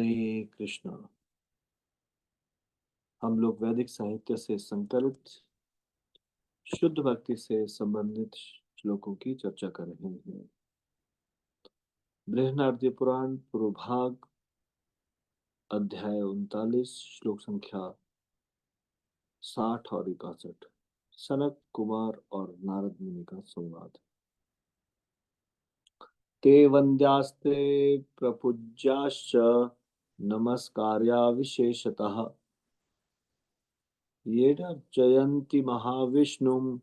हरे कृष्णा। हम लोग वैदिक साहित्य से संकलित शुद्ध भक्ति से संबंधित श्लोकों की चर्चा कर रहे हैं। बृहनारदी पुराण पूर्व भाग अध्याय 39 श्लोक संख्या 60 और 61। सनक कुमार और नारद मुनि का संवाद। ते वन्द्यास्ते प्रपूज्याश्च नमस्कार्या विशेषतः येन महाविष्णुं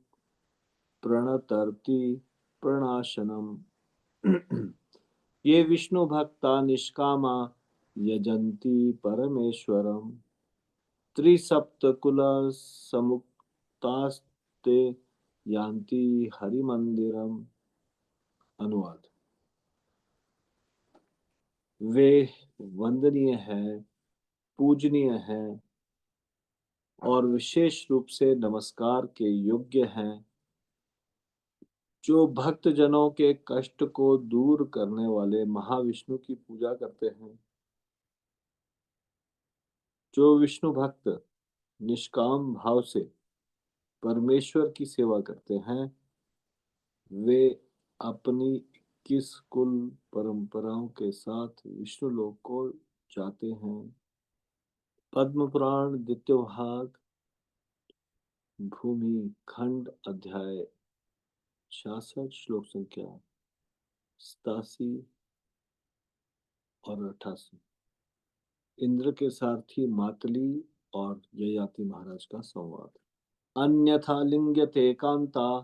प्रणतर्ति प्रणाशनम। ये विष्णु भक्ता निष्कामा यजन्ति परमेश्वरम त्रिसप्तकुल समुक्तास्ते यान्ति हरिमंदिरम। अनुवाद। वे वंदनीय हैं, पूजनीय हैं और विशेष रूप से नमस्कार के योग्य हैं जो भक्त जनों के कष्ट को दूर करने वाले महाविष्णु की पूजा करते हैं। जो विष्णु भक्त निष्काम भाव से परमेश्वर की सेवा करते हैं वे अपनी किस कुल परंपराओं के साथ विष्णु लोक को जाते हैं। पद्म पुराण द्वितीय भाग भूमि खंड अध्याय 66 श्लोक संख्या 87 और 88। इंद्र के सारथी मातली और ययाति महाराज का संवाद। अन्यथा लिंग्यते कांता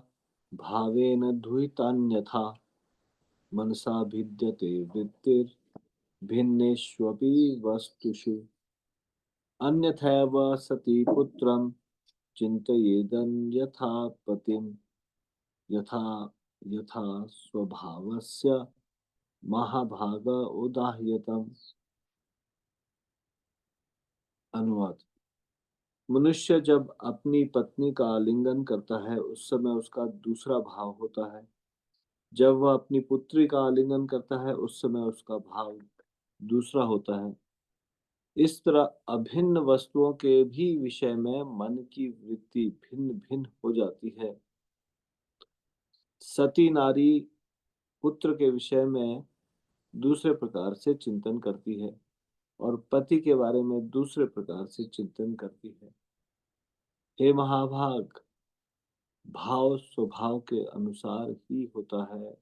भावेन दुहितान्यथा मनसा भिद्यते वृत्तिर् भिन्नेष्वपि वस्तुषु अन्यथैव सति पुत्रं चिन्तयेदन्यथा पतिं यथा यथा स्वभावस्य महाभाग उदाह्यतम्। अनुवाद। मनुष्य जब अपनी पत्नी का आलिंगन करता है उस समय उसका दूसरा भाव होता है। जब वह अपनी पुत्री का आलिंगन करता है उस समय उसका भाव दूसरा होता है। इस तरह अभिन्न वस्तुओं के भी विषय में मन की वृत्ति भिन्न भिन्न हो जाती है। सती नारी पुत्र के विषय में दूसरे प्रकार से चिंतन करती है और पति के बारे में दूसरे प्रकार से चिंतन करती है। हे महाभाग, भाव स्वभाव के अनुसार ही होता है।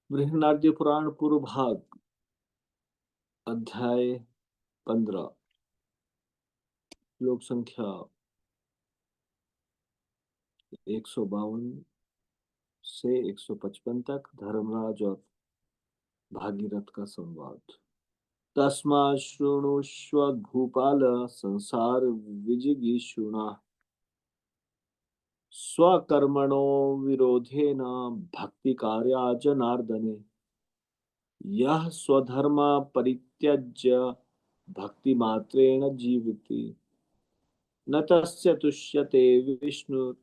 बृहनारदी पुराण पूर्व भाग अध्याय 15 श्लोक संख्या 152 से 155 तक धर्मराज और भागीरथ का संवाद। तस्मा शृणुष्व भूपाल संसार विजिगीषुणा स्वकर्मणो विरोधेन भक्ति कार्या जनार्दने यह स्वधर्म परित्यज्य भक्ति मात्रेण जीवति न तस्य तुष्यते विष्णु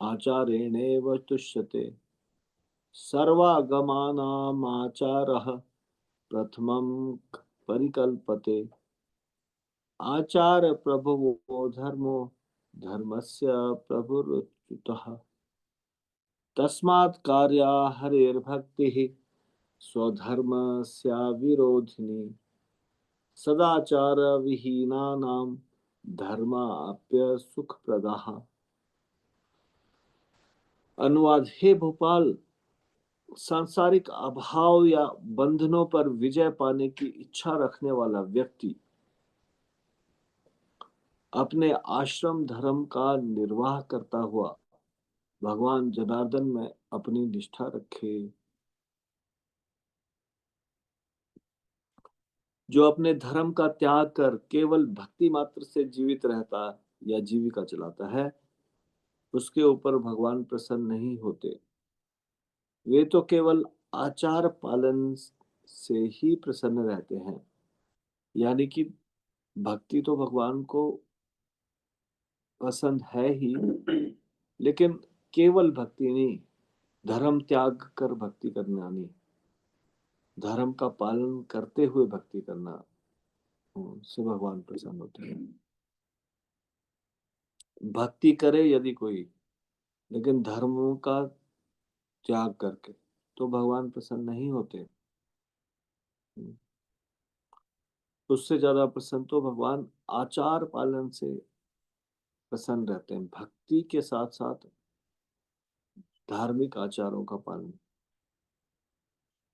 आचारेणेव तुष्यते सर्वागमानामाचारः प्रथमं परिकल्पते आचार प्रभवो धर्मो धर्मस्य प्रभुरुच्युतः तस्मात् कार्या हरेर्भक्तिः स्वधर्मस्याविरोधिनी सदाचार विहीनानां धर्माप्य सुखप्रदाः। अनुवाद। हे भोपाल, सांसारिक अभाव या बंधनों पर विजय पाने की इच्छा रखने वाला व्यक्ति अपने आश्रम धर्म का निर्वाह करता हुआ भगवान जनार्दन में अपनी निष्ठा रखे। जो अपने धर्म का त्याग कर केवल भक्ति मात्र से जीवित रहता या जीविका चलाता है उसके ऊपर भगवान प्रसन्न नहीं होते। वे तो केवल आचार पालन से ही प्रसन्न रहते हैं। यानी कि भक्ति तो भगवान को पसंद है ही, लेकिन केवल भक्ति नहीं, धर्म त्याग कर भक्ति करना नहीं। धर्म का पालन करते हुए भक्ति करना, उससे भगवान प्रसन्न होते हैं। भक्ति करे यदि कोई, लेकिन धर्म का त्याग करके, तो भगवान प्रसन्न नहीं होते। उससे ज्यादा प्रसन्न तो भगवान आचार पालन से प्रसन्न रहते हैं, भक्ति के साथ साथ धार्मिक आचारों का पालन।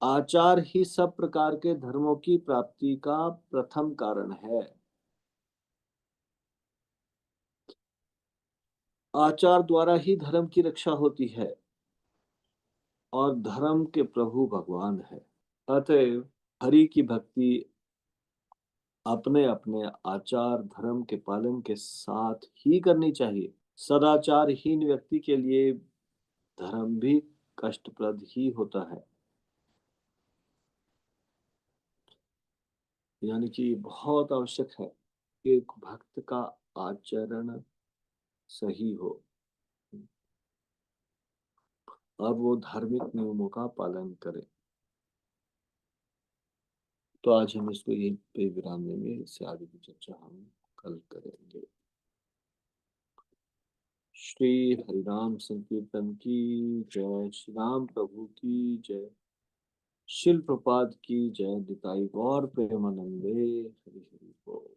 आचार ही सब प्रकार के धर्मों की प्राप्ति का प्रथम कारण है। आचार द्वारा ही धर्म की रक्षा होती है, और धर्म के प्रभु भगवान है। अतएव हरि की भक्ति अपने अपने आचार धर्म के पालन के साथ ही करनी चाहिए। सदाचारहीन व्यक्ति के लिए धर्म भी कष्टप्रद ही होता है। यानी कि बहुत आवश्यक है कि एक भक्त का आचरण सही हो और वो धार्मिक नियमों का पालन करे। तो आज हम इसको यहीं पे विराम देंगे, इससे आगे की चर्चा हम कल करेंगे। श्री हरिनाम संकीर्तन की जय, श्री राम प्रभु की जय, शिल प्रपात की जय, निताई गौर प्रेमानंदे, हरि हरि बोल।